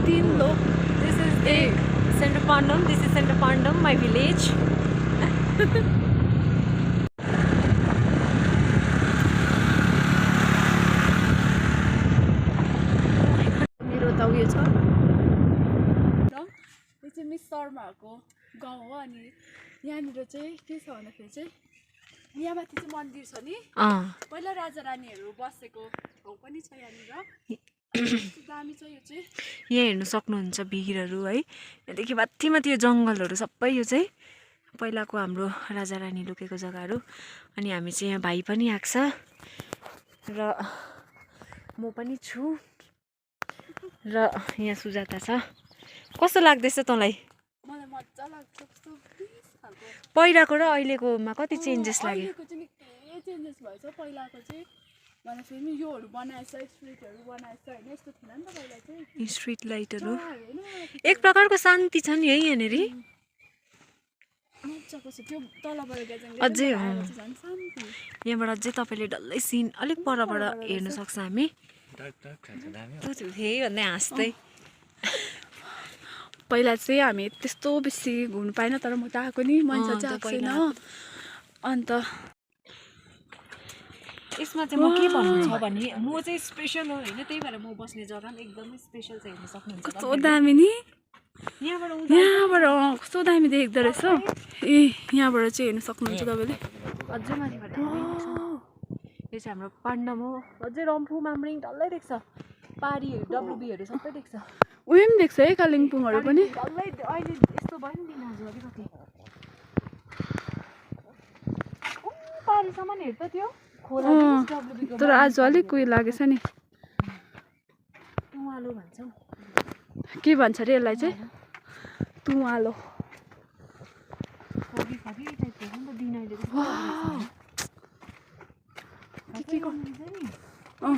This is the Centre Pandam. This is Centre Pandam, my village. मेरो त उयो छ यो चाहिँ मिस शर्माको गाउँ हो अनि यहाँनिर चाहिँ के छ भन्दाखेरि चाहिँ यहाँ माथि चाहिँ मन्दिर छ नि पहिला राजा रानीहरू बसेको ठाउँ पनि छ यहाँनिर दामी छ यो चाहिँ यहाँ हेर्नु सक्नुहुन्छ भिरहरू है यहाँदेखि माथिमा त्यो जङ्गलहरू सबै यो चाहिँ पहिलाको हाम्रो राजा रानी लुकेको जग्गाहरू अनि हामी चाहिँ यहाँ भाइ पनि आएको छ र म पनि छु र यहाँ सुजाता छ कस्तो लाग्दैछ तँलाई मलाई मजा लाग्छ कस्तो पिस खालको पहिलाको र अहिलेकोमा कति चेन्जेस लाग्यो अहिलेको चाहिँ निकै चेन्जेस भएछ पहिलाको चाहिँ भने फेरि योहरू बनाएछ स्ट्रिटहरू बनाएछ होइन यस्तो थिएन नि त पहिला चाहिँ स्ट्रिट लाइटहरू एक प्रकारको शान्ति छ नि है यहाँनिर मजाको छ त्यो तलबाट गएछ अझै झन् शान्ति यहाँबाट अझै तपाईँले डल्लै सिन अलिक परबाट हेर्न सक्छ हामी त्यही भन्दै हाँस्दै पहिला चाहिँ हामी त्यस्तो बेसी घुम्नु पाएन तर म त आएको नि मान्छे चाहिँ आएको छैन अन्त यसमा चाहिँ म के भन्नु छ भने म चाहिँ स्पेसल हो होइन त्यही भएर म बस्ने जग्गा पनि एकदमै स्पेसल छ हेर्न सक्नुहुन्छ कस्तो दामी नि यहाँबाट कस्तो दामी देख्दो रहेछ ए यहाँबाट चाहिँ हेर्न सक्नुहुन्छ तपाईँले अझै माथिबाट यो चाहिँ हाम्रो पाण्डम हो अझै रम्फू मामरिङ डल्लै देख्छ पारीहरू डब्लुबीहरू सबै देख्छ उयो पनि देख्छ है कालिम्पोङहरू पनि डल्लै अहिले यस्तो भयो नि दिनहरू अलिकति पारीसम्म हेर्छ त्यो तर आज अलिक उयो लागेछ नि तुवालो भन्छौँ के भन्छ अरे यसलाई चाहिँ तुवालो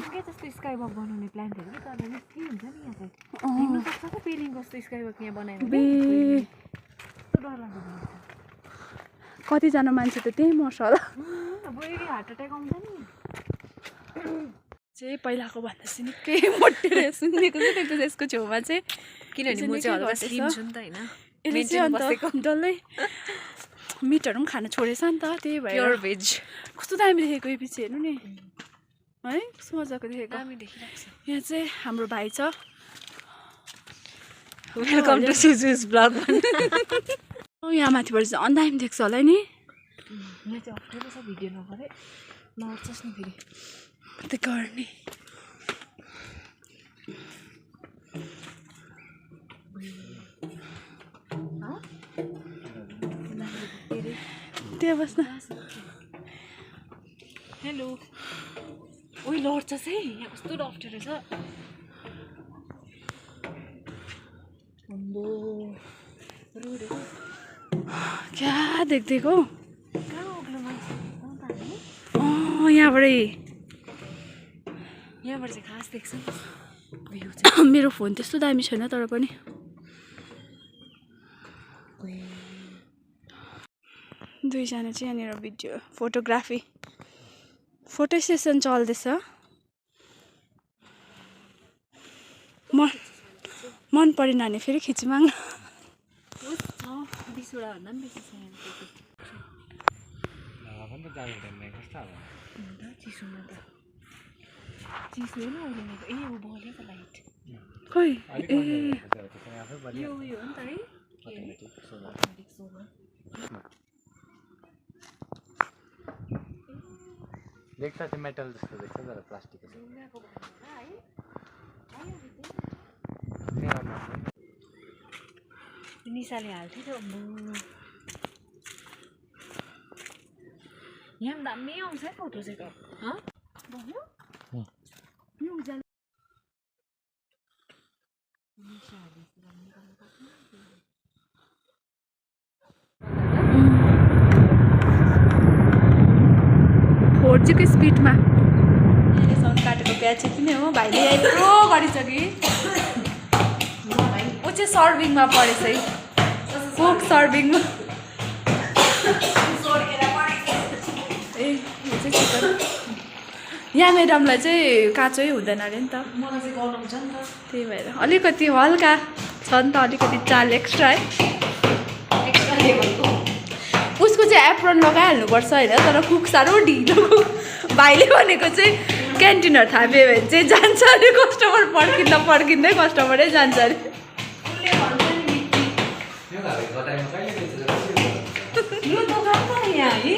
के जस्तो स्काई वक बनाउने प्लान्टहरू कि तर के हुन्छ नि यहाँ चाहिँ हेर्नु सक्छ त पेलिङ कस्तो स्काई वक यहाँ बनाएर कस्तो डर लाग्दो कतिजना मान्छे त त्यही मर्छ होला हार्ट एट्याक आउँछ नि चाहिँ पहिलाको भन्दा चाहिँ निकै मोटे रहेछ सुनेको चाहिँ त्यो यसको छेउमा चाहिँ किनभने म चाहिँ हल्का स्लिम छु नि त होइन यसले चाहिँ अन्त डल्लै मिटहरू पनि खान छोडेछ नि त त्यही भएर प्योर भेज कस्तो दामी देखेको यो पछि हेर्नु नि है कस्तो मजाको देखेको दामी देखिरहेको छ यहाँ चाहिँ हाम्रो भाइ छ वेलकम टु सुजुस ब्लग यहाँ माथिबाट चाहिँ अन्दामी देख्छ होला नि यहाँ चाहिँ अप्ठ्यारो छ भिडियो नगरे नर्छस् नि फेरि त्यो गर्ने त्यहाँ बस्न हेलो ओइ लड्छस् है यहाँ कस्तो अप्ठ्यारो छ क्या देख्देको कहाँ अग्लो मान्छे यहाँबाट चाहिँ खास देख्छ नि भ्यू चाहिँ मेरो फोन त्यस्तो दामी छैन तर पनि दुईजना चाहिँ यहाँनिर भिडियो फोटोग्राफी फोटो सेसन चल्दैछ मन परेन भने फेरि खिचमाग चिसो होइन अहिले ए ऊ बलेको लाइट खोइ ए यो उयो हो नि त है देख्छ त्यो मेटल जस्तो देख्छ तर प्लास्टिकको निसाले हाल्थ्यो त्यो यहाँ पनि दामी आउँछ है फोटो चाहिँ भयो फोर्जीको स्पिडमा साउन्ड काटेको प्याज चाहिँ नै हो भाइले यत्रो गरिसके ऊ चाहिँ सर्भिङमा परेछ है कुक सर्भिङमा ए यो चाहिँ चिकन यहाँ म्याडमलाई चाहिँ काँचै हुँदैन अरे नि त मलाई चाहिँ गनाउँछ नि त त्यही भएर अलिकति हल्का छ नि त अलिकति चाल एक्स्ट्रा है एक्स्ट्रा लेभलको उसको चाहिँ एप्रोन लगाइहाल्नुपर्छ होइन तर कुक साह्रो ढिलो भाइले भनेको चाहिँ क्यान्टिनहरू थाप्यो भने चाहिँ जान्छ अरे कस्टमर पर्खिँदा पर्खिँदै कस्टमरै जान्छ अरे यो दोकान त यहाँ है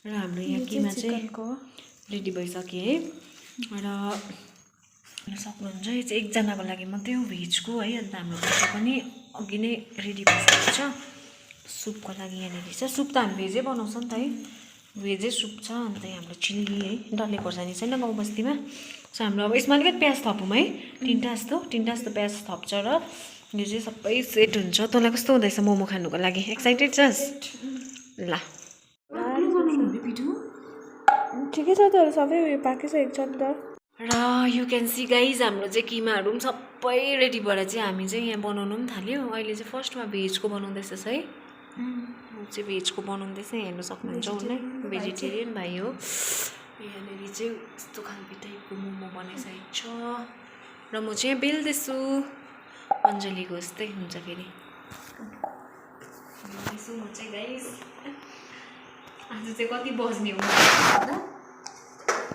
र हाम्रो यहाँ केमा चाहिँ रेडी भइसक्यो है र सक्नुहुन्छ यो चाहिँ एकजनाको लागि मात्रै हो भेजको है अन्त हाम्रो भेज पनि अघि नै रेडी भइसकेको छ सुपको लागि यहाँनिर छ सुप त हामी भेजै बनाउँछ नि त है भेजै सुप छ अन्त हाम्रो चिल्ली है डल्ले खोर्सानी छैन गाउँ बस्तीमा सो हाम्रो अब यसमा अलिकति प्याज थपौँ है तिनवटा जस्तो प्याज थप्छ र यो चाहिँ सबै सेट हुन्छ तँलाई कस्तो हुँदैछ मोमो खानुको लागि एक्साइटेड छस् ल ठिकै छ त सबै उयो पाकिसकेको छ नि त र यु क्यान सी गाइज हाम्रो चाहिँ किमाहरू पनि सबै रेडी भएर चाहिँ हामी चाहिँ यहाँ बनाउनु पनि थाल्यो अहिले चाहिँ फर्स्टमा भेजको बनाउँदैछ है चाहिँ भेजको बनाउँदैछ हेर्नु सक्नुहुन्छ उसलाई भेजिटेरियन भाइ हो यहाँनिर चाहिँ यस्तो खालको टाइपको मोमो बनाइसकेको छ र म चाहिँ बेल्दैछु अञ्जलीको जस्तै हुन्छ फेरि बेल्दैछु म चाहिँ गाइज आज चाहिँ कति बज्ने हो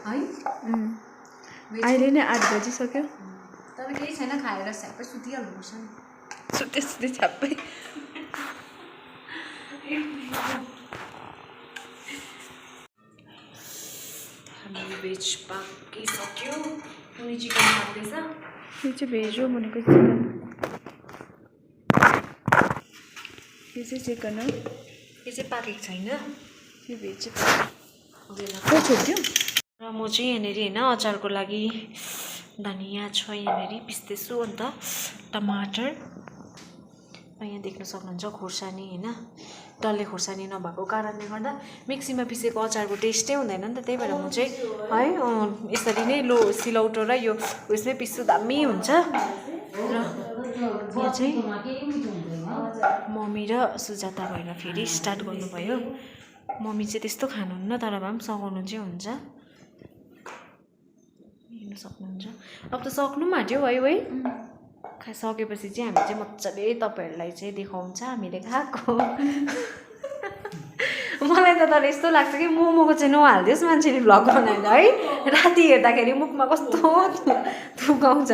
है अहिले नै 8 बजिसक्यो तर केही छैन खाएर स्यापै सुतिहाल्नुपर्छ नि सुते छ्याप्पै हाम्रो भेज पाकिसक्यो कुनै चिकन लाग्दैछ यो चाहिँ भेज हो भनेको चिकन यो चाहिँ चिकन हो यो चाहिँ पाकेको छैन यो भेज को छोड्यो र म चाहिँ यहाँनिर होइन अचारको लागि धनियाँ छ यहाँनिर पिस्दैछु अन्त टमाटर र यहाँ देख्न सक्नुहुन्छ खोर्सानी होइन डल्ले खोर्सानी नभएको कारणले गर्दा मिक्सीमा पिसेको अचारको टेस्टै हुँदैन नि त त्यही भएर म चाहिँ है यसरी नै सिलौटो र यो उयसमै पिस्छु दामी हुन्छ र यहाँ चाहिँ मम्मी र सुजाता भएर फेरि स्टार्ट गर्नुभयो मम्मी चाहिँ त्यस्तो खानुहुन्न तर भए पनि सघाउनु चाहिँ हुन्छ हेर्नु सक्नुहुन्छ अब त सक्नु पनि आँट्यो है सकेपछि चाहिँ हामी चाहिँ मजाले तपाईँहरूलाई चाहिँ देखाउँछ हामीले खाएको मलाई त तर यस्तो लाग्छ कि मोमोको चाहिँ नहालिदियोस् मान्छेले भ्लग बनाएर है राति हेर्दाखेरि मुखमा कस्तो थुकाउँछ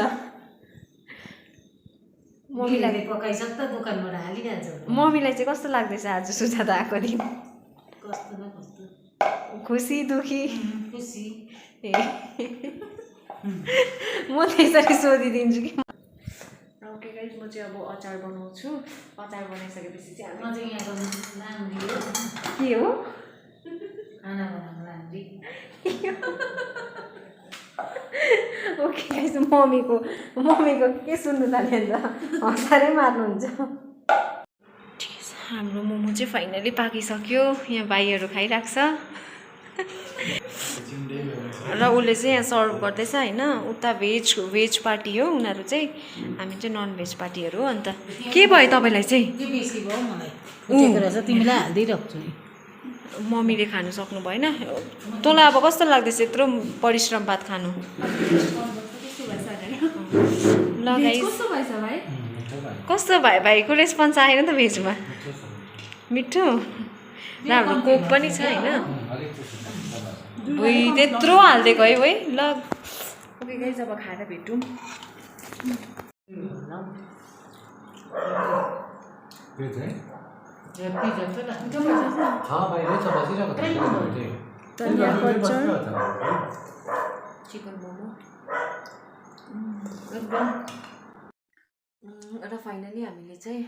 मम्मीलाई पकाइसक्दा दोकानबाट हालिहाल्छ मम्मीलाई चाहिँ कस्तो लाग्दैछ आज सुजाता आएको दिन कस्तो न कस्तो खुसी दुखी खुसी ए म त्यसरी सोधिदिन्छु कि ओके गाइज म चाहिँ अब अचार बनाउँछु अचार बनाइसकेपछि चाहिँ म चाहिँ यहाँको लान्डी के हो खाना बनाउनु लान्डी ओके गाइज मम्मीको के सुन्नु थाल्यो नि त हँसारै मार्नुहुन्छ ठिक छ हाम्रो मोमो चाहिँ फाइनली पाकिसक्यो यहाँ भाइहरू खाइरहेको छ र उसले चाहिँ यहाँ सर्भ गर्दैछ होइन उता भेज पार्टी हो उनीहरू चाहिँ हामी चाहिँ नन भेज पार्टीहरू हो अन्त के भयो तपाईँलाई चाहिँ त्यो बेसी भयो मलाई उठेको रहेछ तिमीलाई हालिदिइरहेको छु नि मम्मीले खानु सक्नु भएन तँलाई अब कस्तो लाग्दैछ यत्रो परिश्रम बात खानु ल गाइस कस्तो भयो भाइको रेस्पोन्स आएन त भेजमा मिठो र हाम्रो कोक पनि छ होइन भुइँ त्यत्रो हालिदिएको है ल ओके गाइस अब खाएर भेटौँ चिकन मोमो एकदम र फाइनली हामीले चाहिँ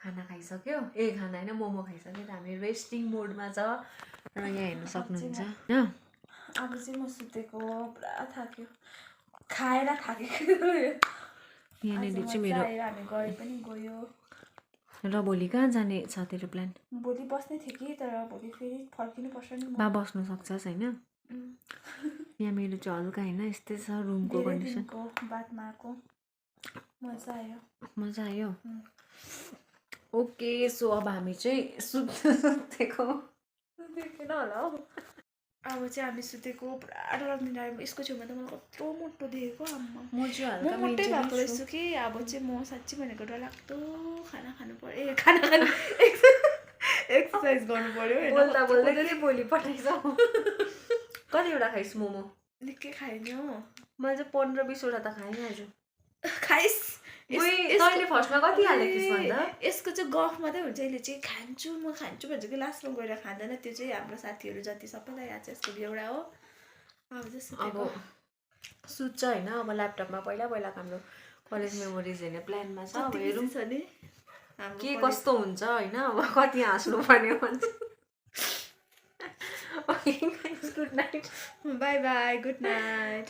खाना खाइसक्यो खाना होइन मोमो खाइसक्यो र हामी रेस्टिङ मोडमा छ र यहाँ हेर्नु सक्नुहुन्छ होइन अब चाहिँ म सुतेको पुरा थाक्यो खाएर थाकेको यहाँनिर चाहिँ मेरो हामी गए पनि गयो र भोलि कहाँ जाने छ तेरो प्लान भोलि बस्नै थियो कि तर भोलि फेरि फर्किनु पर्छ नि बा बस्नु सक्छस् होइन यहाँ मेरो चाहिँ हल्का होइन यस्तै छ रुमको कन्डिसन बादमा आएको मजा आयो ओके सो अब हामी चाहिँ सुतेको देखेन होला हौ। अब चाहिँ हामी सुतेको पुरा डराउने टाइम यसको छेउमा त मलाई कत्रो मोटो देखेको आम्मा म चाहिँ म हल्का मोटै मेन्टली भएको छु। रहेछु कि अब चाहिँ म साँच्ची भनेको डरलाग्दो खाना खानु पर्यो खाना खानु एक्सर्साइज गर्नु पर्यो होइन बोल्दा बोल्दै के बोली पठाइछ कतिवटा खाइस् मोमो? निकै खाएँ नि हो मैले चाहिँ 15-20 वटा त खाएँ आज। खाइस् तैँले फर्स्टमा कति हालेको भन्दा? यसको चाहिँ गफ मात्रै हुन्छ यसले चाहिँ खान्छु म खान्छु भन्छ कि लास्टमा गएर खाँदैन त्यो चाहिँ हाम्रो साथीहरू जति सबैलाई याद छ यसको बेहोरा हो अब चाहिँ सुतेको अब सुत्छ होइन अब ल्यापटपमा पहिला पहिलाको हाम्रो कलेज मेमोरिज हेर्ने प्लानमा छ अब कति हेरौँ busy छ नि हाम्रो के कलेज। कस्तो हुन्छ होइन अब कति हाँस्नु पर्ने भन्छ। Good night. Bye bye good night.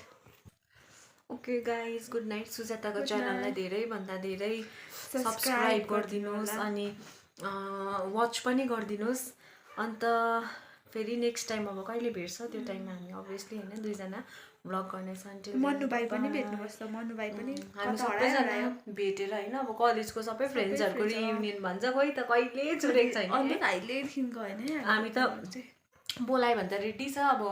Okay guys good night. सुजाताको Good च्यानललाई night. धेरैभन्दा धेरै Subscribe सब्सक्राइब गरिदिनु गरिदिनुहोस् होला। अनि वाच पनि गरिदिनुहोस्। अन्त फेरि नेक्स्ट टाइम अब कहिले भेट्छ त्यो टाइममा हामी अभियसली होइन दुईजना भ्लग गर्नेछ। अन्टिल मनु भाइ पनि भेट्नुपर्छ मनु भाइ पनि हामी कता सबैजना हरायो भेटेर होइन अब कलेजको सबै फ्रेन्ड्सहरूको friends, रियुनियन भन्छ कोही त कहिले छुटेको छैन अन्त के। अहिलेदेखिको होइन हामी त बोलायो भने त रेडी छ अब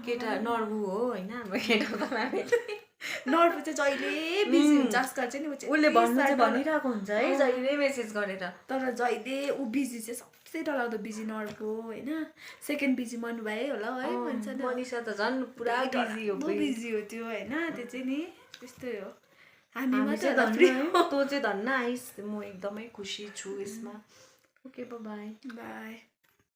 केटा नर्बु हो होइन हाम्रो केटा त हामीले नर्बु चाहिँ जहिले बिजी हुन्छ आजकल चाहिँ नि ऊ चाहिँ उसले यति भन्नु चाहिँ साह्रो भनिरहेको हुन्छ है जहिले मेसेज गरेर। तर जहिले ऊ बिजी चाहिँ सबसे डरलाग्दो बिजी नर्बु होइन सेकेन्ड बिजी मनु भाइ होला है भन्छ नि मनिषा त झन् पुरा बिजी हो बिजी हो त्यो होइन त्यो चाहिँ नि त्यस्तै हो हामी हामी मात्रै चाहिँ होला धन्न free है तँ चाहिँ धन्न आइस म एकदमै खुसी छु यसमा। Okay by. बाई।